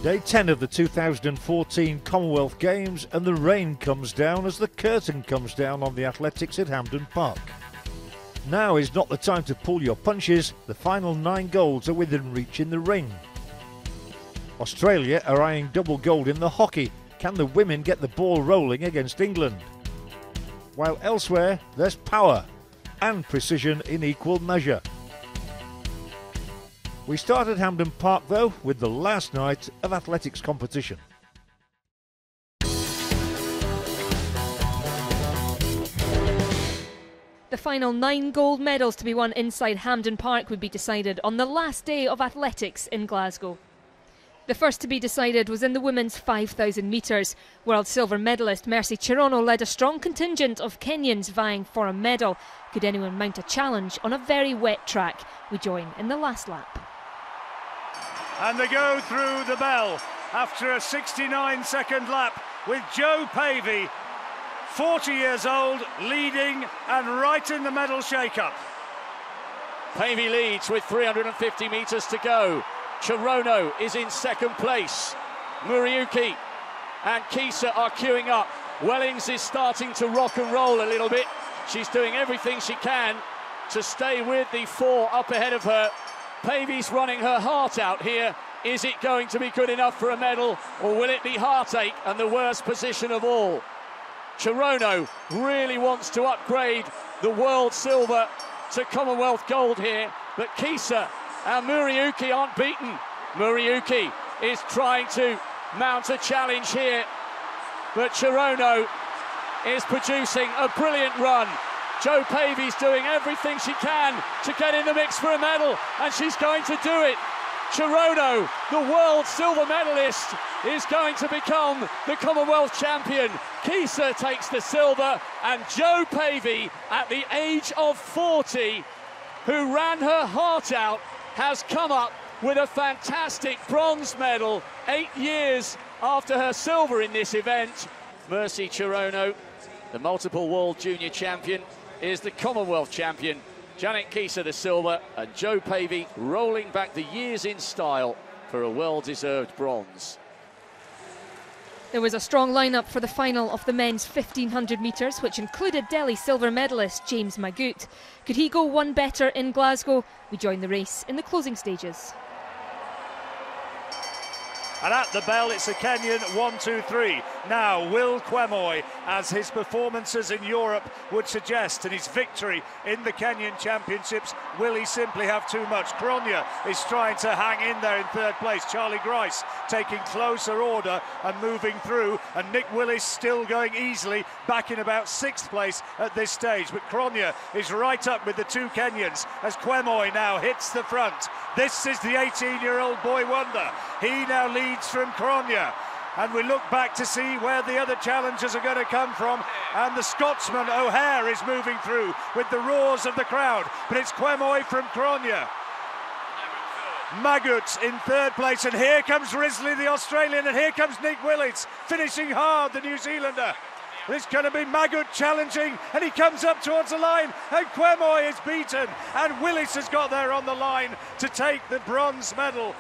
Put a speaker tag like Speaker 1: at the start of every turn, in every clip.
Speaker 1: Day 10 of the 2014 Commonwealth Games, and the rain comes down as the curtain comes down on the athletics at Hampden Park. Now is not the time to pull your punches. The final 9 golds are within reach in the ring. Australia are eyeing double gold in the hockey. Can the women get the ball rolling against England? While elsewhere, there's power and precision in equal measure. We start at Hampden Park, though, with the last night of athletics competition.
Speaker 2: The final 9 gold medals to be won inside Hampden Park would be decided on the last day of athletics in Glasgow. The first to be decided was in the women's 5,000 metres. World silver medalist Mercy Cherono led a strong contingent of Kenyans vying for a medal. Could anyone mount a challenge on a very wet track? We join in the last lap.
Speaker 3: And they go through the bell after a 69-second lap with Joe Pavey, 40 years old, leading and right in the medal shake-up.
Speaker 4: Pavey leads with 350 metres to go. Cherono is in second place. Muriuki and Kisa are queuing up. Wellings is starting to rock and roll a little bit. She's doing everything she can to stay with the 4 up ahead of her. Pavey's running her heart out here. Is it going to be good enough for a medal, or will it be heartache and the worst position of all? Cherono really wants to upgrade the world silver to Commonwealth gold here, but Kisa and Muriuki aren't beaten. Muriuki is trying to mount a challenge here, but Cherono is producing a brilliant run. Joe Pavey's doing everything she can to get in the mix for a medal, and she's going to do it. Cherono, the world silver medalist, is going to become the Commonwealth champion. Kisa takes the silver, and Joe Pavey, at the age of 40, who ran her heart out, has come up with a fantastic bronze medal 8 years after her silver in this event. Mercy Cherono, the multiple world junior champion, is the Commonwealth champion. Janet Kisa the silver, and Joe Pavey rolling back the years in style for a well-deserved bronze.
Speaker 2: There was a strong lineup for the final of the men's 1500 metres, which included Delhi silver medalist James Magut. Could he go one better in Glasgow? We join the race in the closing stages.
Speaker 3: And at the bell, it's a Kenyan 1, 2, 3. Now, Will Kwemoy, as his performances in Europe would suggest, and his victory in the Kenyan Championships, will he simply have too much? Kronya is trying to hang in there in 3rd place. Charlie Grice taking closer order and moving through, and Nick Willis still going easily, back in about 6th place at this stage. But Kronya is right up with the 2 Kenyans as Kwemoy now hits the front. This is the 18-year-old boy wonder. He now leads from Kronya. And we look back to see where the other challengers are going to come from. And the Scotsman O'Hare is moving through with the roars of the crowd. But it's Kwemoy from Kronya. Magut in 3rd place. And here comes Risley, the Australian. And here comes Nick Willis, finishing hard, the New Zealander. It's going to be Magut challenging, and he comes up towards the line, and Kwemoy is beaten. And Willis has got there on the line to take the bronze medal.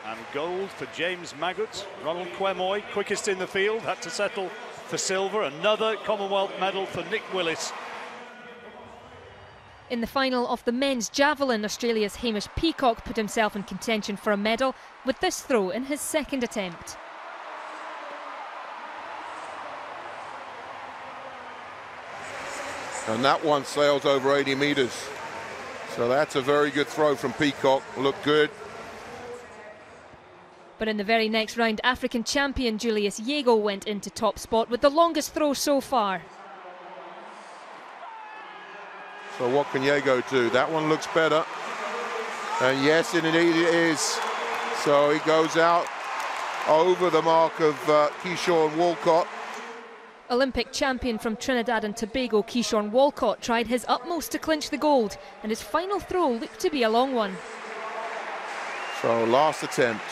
Speaker 3: And gold for James Magut. Ronald Kwemoy, quickest in the field, had to settle for silver. Another Commonwealth medal for Nick Willis.
Speaker 2: In the final of the men's javelin, Australia's Hamish Peacock put himself in contention for a medal with this throw in his 2nd attempt.
Speaker 5: And that one sails over 80 metres. So that's a very good throw from Peacock. Looked good.
Speaker 2: But in the very next round, African champion Julius Yego went into top spot with the longest throw so far.
Speaker 5: So what can Yego do? That one looks better. And yes, indeed it is. So he goes out over the mark of Keyshawn Walcott.
Speaker 2: Olympic champion from Trinidad and Tobago, Keyshawn Walcott, tried his utmost to clinch the gold, and his final throw looked to be a long one.
Speaker 5: So last attempt.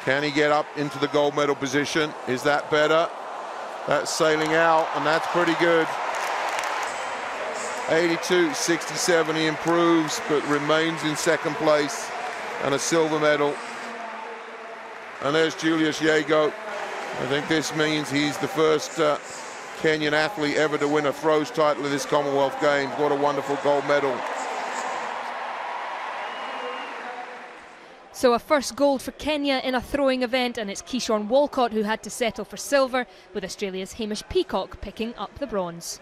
Speaker 5: Can he get up into the gold medal position? Is that better? That's sailing out, and that's pretty good. 82.67, he improves, but remains in 2nd place, and a silver medal And there's Julius Yego. I think this means he's the first Kenyan athlete ever to win a throws title in this Commonwealth Games. What a wonderful gold medal.
Speaker 2: So a first gold for Kenya in a throwing event, and it's Keyshawn Walcott who had to settle for silver, with Australia's Hamish Peacock picking up the bronze.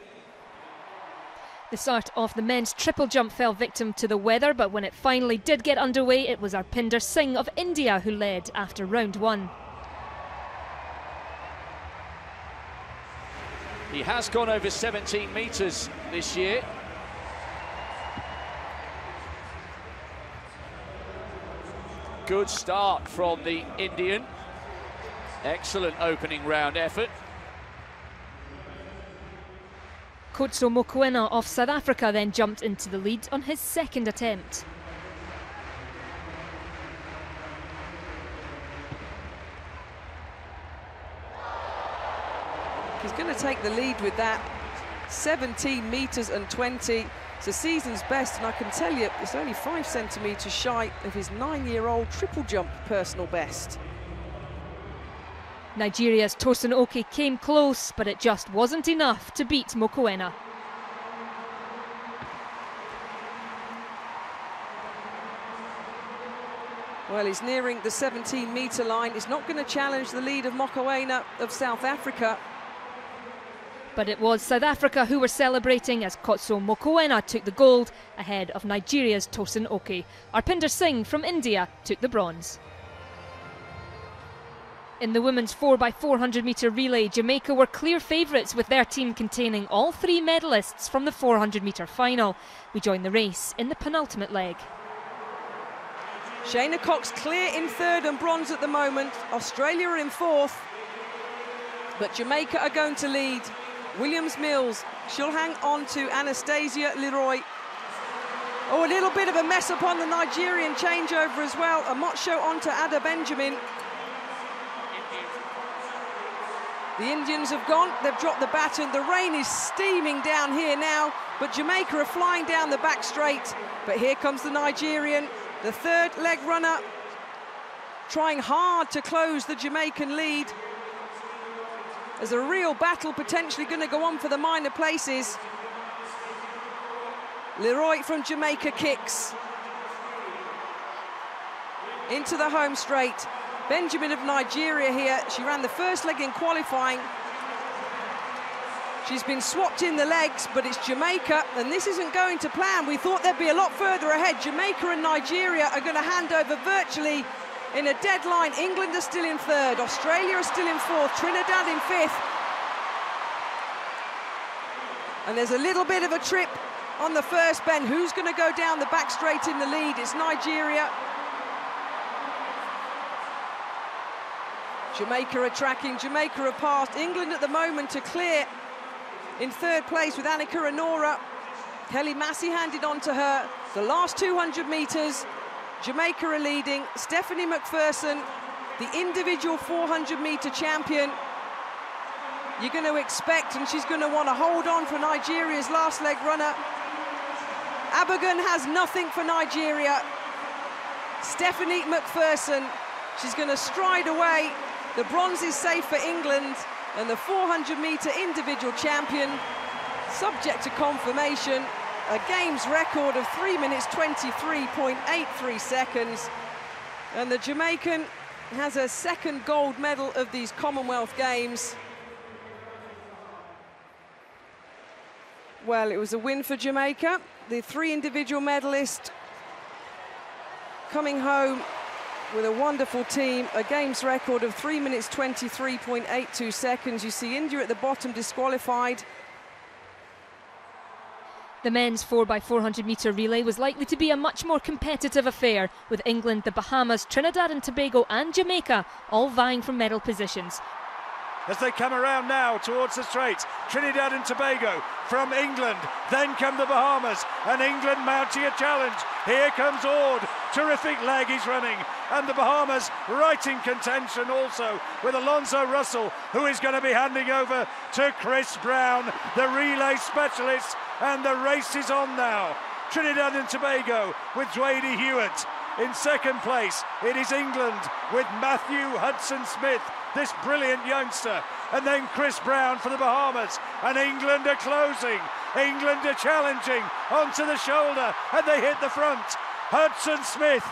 Speaker 2: The start of the men's triple jump fell victim to the weather, but when it finally did get underway, it was Arpinder Singh of India who led after round one.
Speaker 4: He has gone over 17 metres this year. Good start from the Indian. Excellent opening round effort.
Speaker 2: Kotso Mokoena of South Africa then jumped into the lead on his second attempt.
Speaker 6: He's going to take the lead with that. 17 metres and 20. It's the season's best, and I can tell you it's only 5 centimetres shy of his 9-year-old triple jump personal best.
Speaker 2: Nigeria's Tosin Oki came close, but it just wasn't enough to beat Mokoena.
Speaker 6: Well, he's nearing the 17-metre line. He's not going to challenge the lead of Mokoena of South Africa.
Speaker 2: But it was South Africa who were celebrating as Kotso Mokoena took the gold ahead of Nigeria's Tosin Oki. Arpinder Singh from India took the bronze. In the women's 4x400 metre relay, Jamaica were clear favourites, with their team containing all 3 medalists from the 400 metre final. We join the race in the penultimate leg.
Speaker 6: Shayna Cox clear in third and bronze at the moment. Australia are in fourth, but Jamaica are going to lead. Williams-Mills, she'll hang on to Anastasia Leroy. Oh, a little bit of a mess up on the Nigerian changeover as well. A Motsho onto Ada Benjamin. The Indians have gone, they've dropped the baton. The rain is steaming down here now, but Jamaica are flying down the back straight. But here comes the Nigerian, the third leg runner, trying hard to close the Jamaican lead. There's a real battle potentially going to go on for the minor places. Leroy from Jamaica kicks into the home straight. Benjamin of Nigeria here. She ran the first leg in qualifying. She's been swapped in the legs, but it's Jamaica, and this isn't going to plan. We thought they'd be a lot further ahead. Jamaica and Nigeria are going to hand over virtually in a deadline. England are still in third, Australia are still in fourth, Trinidad in fifth. And there's a little bit of a trip on the first bend. Who's going to go down the back straight in the lead? It's Nigeria. Jamaica are tracking, Jamaica are past. England at the moment are clear in third place with Annika Onora. Kelly Massey handed on to her. The last 200 metres, Jamaica are leading. Stephanie McPherson, the individual 400-metre champion. You're going to expect, and she's going to want to hold on for Nigeria's last leg runner. Abergen has nothing for Nigeria. Stephanie McPherson, she's going to stride away. The bronze is safe for England, and the 400-metre individual champion, subject to confirmation, a games record of 3 minutes 23.83 seconds. And the Jamaican has a second gold medal of these Commonwealth Games. Well, it was a win for Jamaica. The 3 individual medalists coming home with a wonderful team, a games record of 3 minutes 23.82 seconds. You see India at the bottom disqualified.
Speaker 2: The men's 4x400 metre relay was likely to be a much more competitive affair, with England, the Bahamas, Trinidad and Tobago and Jamaica all vying for medal positions.
Speaker 3: As they come around now towards the straight, Trinidad and Tobago from England, then come the Bahamas, and England mounting a challenge. Here comes Ord, terrific leg he's running, and the Bahamas right in contention also, with Alonzo Russell, who is going to be handing over to Chris Brown, the relay specialist, and the race is on now. Trinidad and Tobago with Dwayne Hewitt In second place, it is England with Matthew Hudson-Smith, this brilliant youngster. And then Chris Brown for the Bahamas. And England are closing. England are challenging onto the shoulder. And they hit the front. Hudson-Smith,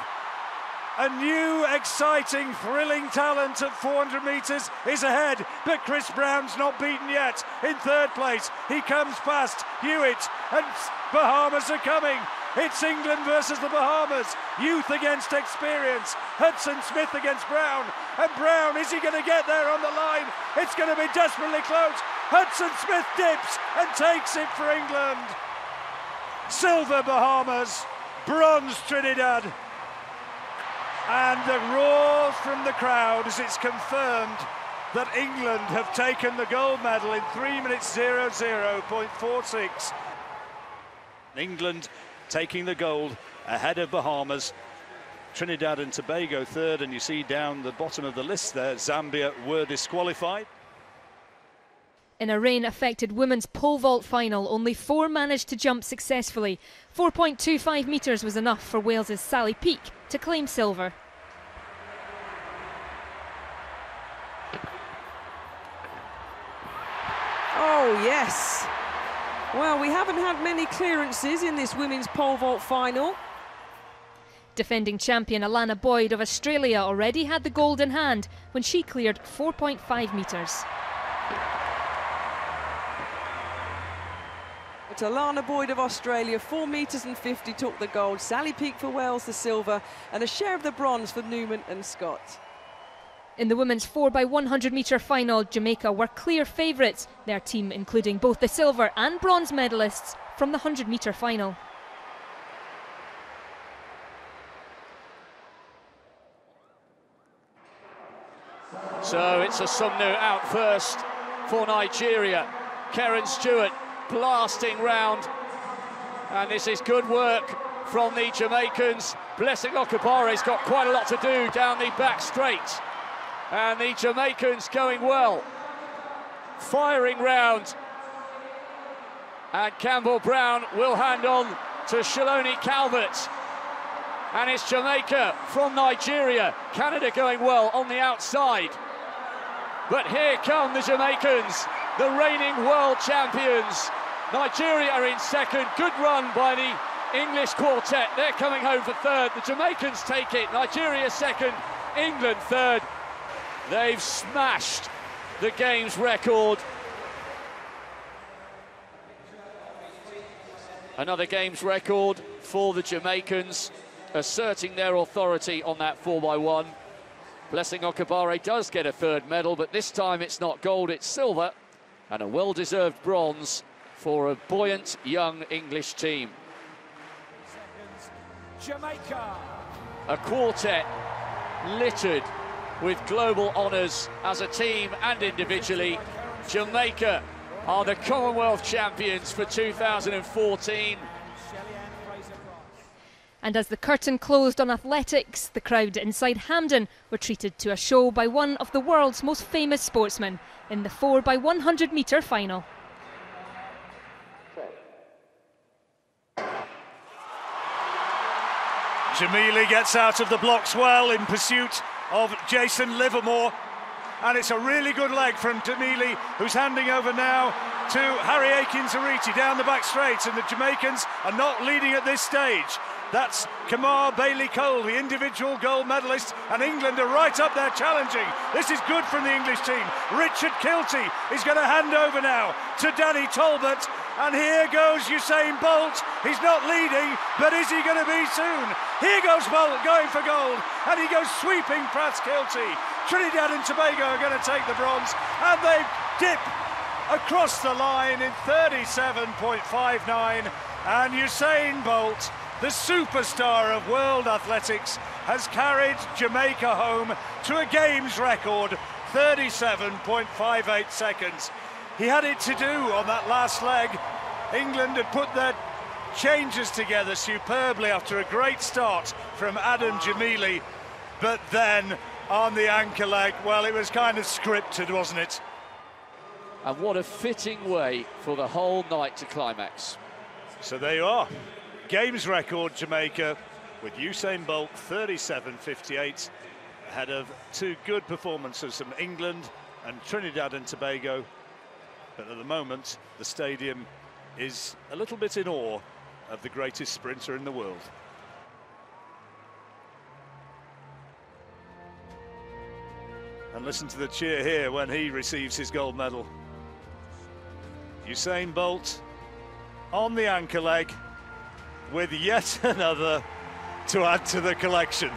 Speaker 3: a new, exciting, thrilling talent at 400 metres, is ahead, but Chris Brown's not beaten yet. In third place, he comes past Hewitt, and Bahamas are coming. It's England versus the Bahamas, youth against experience. Hudson-Smith against Brown, and Brown, is he going to get there on the line? It's going to be desperately close. Hudson-Smith dips and takes it for England. Silver Bahamas, bronze Trinidad. And the roars from the crowd as it's confirmed that England have taken the gold medal in 3 minutes 00.46. England taking the gold ahead of Bahamas. Trinidad and Tobago third, and you see down the bottom of the list there, Zambia were disqualified.
Speaker 2: In a rain-affected women's pole vault final, only 4 managed to jump successfully. 4.25 metres was enough for Wales's Sally Peake to claim silver.
Speaker 6: Oh, yes. Well, we haven't had many clearances in this women's pole vault final.
Speaker 2: Defending champion Alana Boyd of Australia already had the gold in hand when she cleared 4.5 metres.
Speaker 6: But Alana Boyd of Australia, 4 metres and 50, took the gold. Sally Peake for Wales, the silver, and a share of the bronze for Newman and Scott.
Speaker 2: In the women's 4x100 metre final, Jamaica were clear favourites, their team including both the silver and bronze medalists from the 100 metre final.
Speaker 4: So it's a Sumnu out first for Nigeria. Karen Stewart blasting round, and this is good work from the Jamaicans. Blessing Okabare's got quite a lot to do down the back straight, and the Jamaicans going well, firing round, and Campbell Brown will hand on to Shaloni Calvert, and it's Jamaica from Nigeria. Canada going well on the outside, but here come the Jamaicans, the reigning world champions. Nigeria are in second. Good run by the English quartet. They're coming home for third. The Jamaicans take it. Nigeria second, England third. They've smashed the Games record. Another Games record for the Jamaicans, asserting their authority on that 4x1. Blessing Okabare does get a third medal, but this time it's not gold, it's silver, and a well-deserved bronze for a buoyant young English team.
Speaker 3: Jamaica.
Speaker 4: A quartet littered with global honours as a team and individually. Jamaica are the Commonwealth champions for 2014.
Speaker 2: And as the curtain closed on athletics, the crowd inside Hampden were treated to a show by one of the world's most famous sportsmen in the 4x100 metre final.
Speaker 3: Jamili gets out of the blocks well in pursuit of Jason Livermore, and it's a really good leg from Jamili, who's handing over now to Harry Akins-Ariti down the back straight, and the Jamaicans are not leading at this stage. That's Kamar Bailey-Cole, the individual gold medalist, and England are right up there challenging. This is good from the English team. Richard Kilty is going to hand over now to Danny Talbot, and here goes Usain Bolt. He's not leading, but is he going to be soon? Here goes Bolt going for gold, and he goes sweeping past Kilty. Trinidad and Tobago are going to take the bronze, and they dip across the line in 37.59, and Usain Bolt, the superstar of world athletics, has carried Jamaica home to a Games record, 37.58 seconds. He had it to do on that last leg. England had put their changes together superbly after a great start from Adam Jamili, but then on the anchor leg, well, it was kind of scripted, wasn't it?
Speaker 4: And what a fitting way for the whole night to climax.
Speaker 3: So there you are. Games record, Jamaica, with Usain Bolt 37.58 ahead of two good performances from England and Trinidad and Tobago. But at the moment, the stadium is a little bit in awe of the greatest sprinter in the world. And listen to the cheer here when he receives his gold medal. Usain Bolt on the anchor leg with yet another to add to the collection.